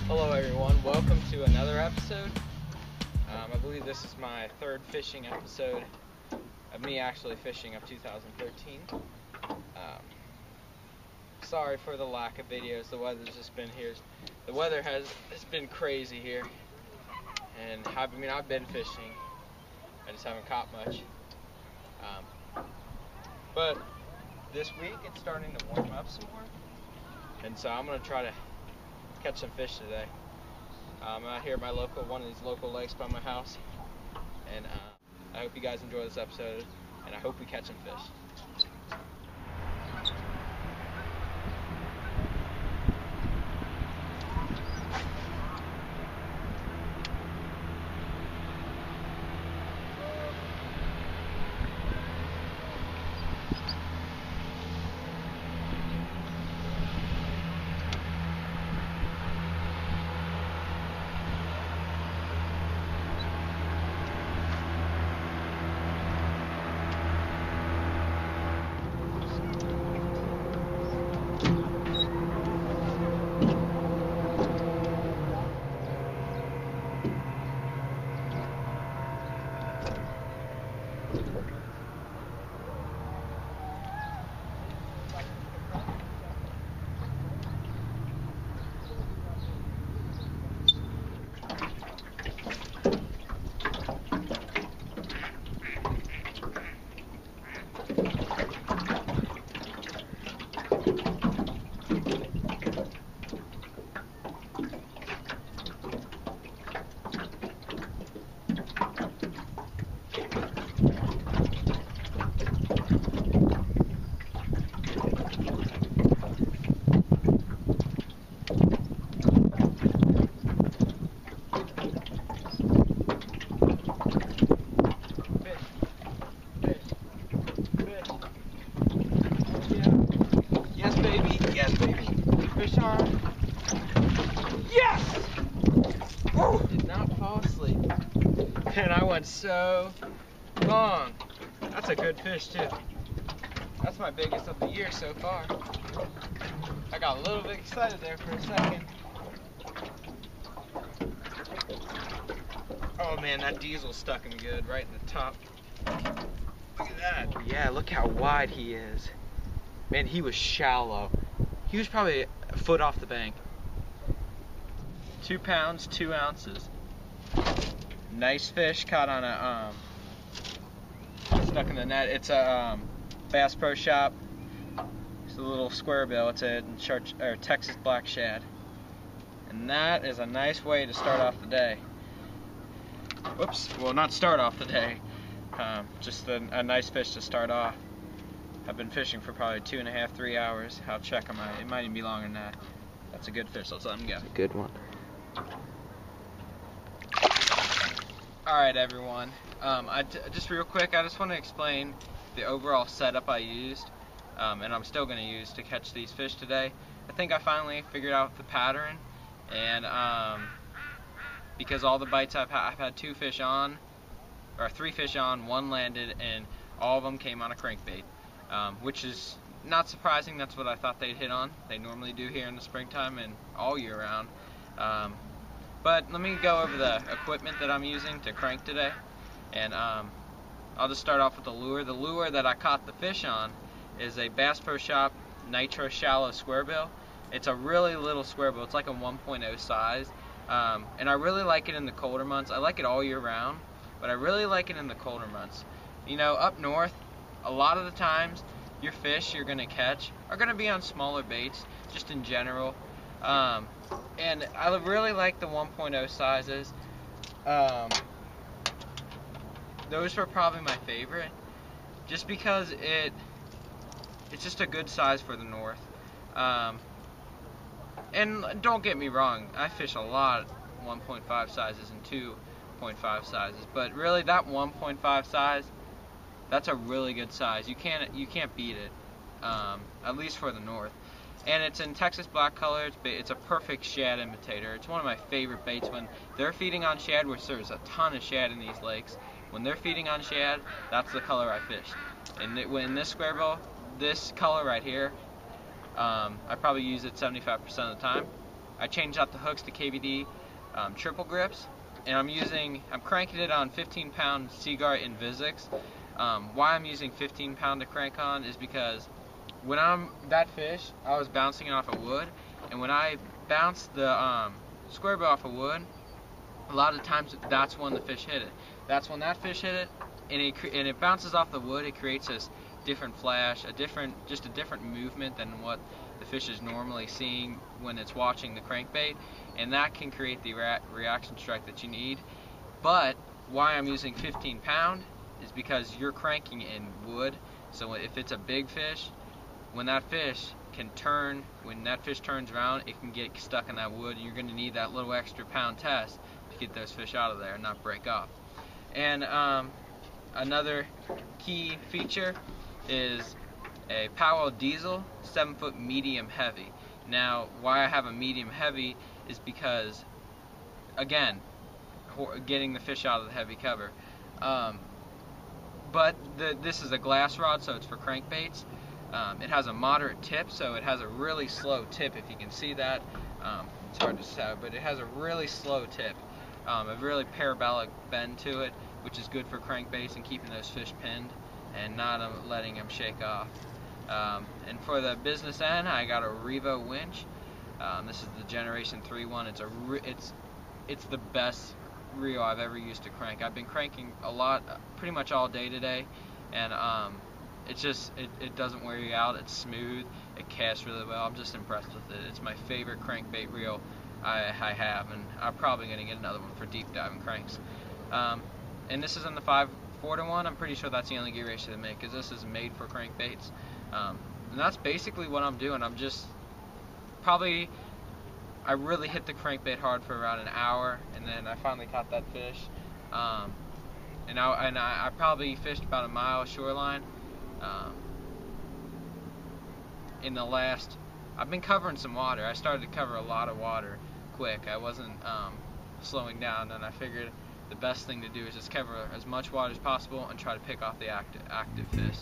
Hello everyone, welcome to another episode. I believe this is my third fishing episode of me actually fishing of 2013. Sorry for the lack of videos. The weather's just been here. The weather has been crazy here, and I've been fishing. I just haven't caught much. But this week it's starting to warm up some more, and so I'm gonna try to catch some fish today. I'm out here at one of these local lakes by my house, and I hope you guys enjoy this episode, and I hope we catch some fish. Yes, baby. Fish on. Yes! Woo! Did not fall asleep. And I went so long. That's a good fish too. That's my biggest of the year so far. I got a little bit excited there for a second. Oh man, that diesel stuck him good right in the top. Look at that. Oh yeah, look how wide he is. Man, he was shallow. He was probably a foot off the bank. 2 pounds, 2 ounces. Nice fish caught on a, stuck in the net. It's a Bass Pro Shop. It's a little square bill. It's a Texas black shad. And that is a nice way to start off the day. Whoops, well not start off the day. Just a nice fish to start off. I've been fishing for probably 2.5, 3 hours. I'll check them out. It might even be longer than that. That's a good fish. Let's let him go. That's a good one. Alright everyone, just real quick, I just want to explain the overall setup I used, and I'm still going to use to catch these fish today. I think I finally figured out the pattern, and because all the bites I've had 2 fish on, or 3 fish on, 1 landed, and all of them came on a crankbait, which is not surprising. That's what I thought they'd hit on. They normally do here in the springtime and all year round. But let me go over the equipment that I'm using to crank today, and I'll just start off with the lure. The lure that I caught the fish on is a Bass Pro Shop Nitro Shallow Square Bill. It's a really little square bill. It's like a 1.0 size, and I really like it in the colder months. I like it all year round, but I really like it in the colder months. You know, up north, a lot of the times your fish you're going to catch are going to be on smaller baits, just in general. And I really like the 1.0 sizes. Those were probably my favorite, just because it's just a good size for the north. And don't get me wrong, I fish a lot 1.5 sizes and 2.5 sizes, but really that 1.5 size, that's a really good size. You can't beat it, at least for the north. And it's in Texas black color. It's a perfect shad imitator. It's one of my favorite baits when they're feeding on shad, which there's a ton of shad in these lakes. When they're feeding on shad, that's the color I fished. And when this square bill, this color right here, I probably use it 75% of the time. I changed out the hooks to KVD triple grips, and I'm cranking it on 15-pound Seaguar Invisics. Why I'm using 15-pound to crank on is because when that fish, I was bouncing it off of wood, and when I bounce the square bill off of wood, a lot of times that's when the fish hit it. That's when that fish hit it, and it bounces off the wood. It creates this different flash, just a different movement than what the fish is normally seeing when it's watching the crankbait, and that can create the reaction strike that you need. But why I'm using 15-pound is because you're cranking in wood, so if it's a big fish, when that fish turns around, it can get stuck in that wood, and you're going to need that little extra pound test to get those fish out of there and not break off. And another key feature is a Powell Diesel 7-foot medium heavy. Now, why I have a medium heavy is because, again, getting the fish out of the heavy cover. But this is a glass rod, so it's for crankbaits. It has a moderate tip, so it has a really slow tip, if you can see that. It's hard to say, but it has a really slow tip, a really parabolic bend to it, which is good for crankbaits and keeping those fish pinned and not letting them shake off. And for the business end, I got a Revo winch. This is the Generation 3 one. It's the best reel I've ever used to crank. I've been cranking a lot, pretty much all day today, and it doesn't wear you out. It's smooth. It casts really well. I'm just impressed with it. It's my favorite crankbait reel I have, and I'm probably going to get another one for deep diving cranks. And this is in the 5:4:1. I'm pretty sure that's the only gear ratio they make, because this is made for crankbaits. And that's basically what I'm doing. I really hit the crankbait hard for around an hour, and then I finally caught that fish. And I probably fished about a mile shoreline. I've been covering some water. I started to cover a lot of water quick. I wasn't slowing down, and I figured the best thing to do is just cover as much water as possible and try to pick off the active fish.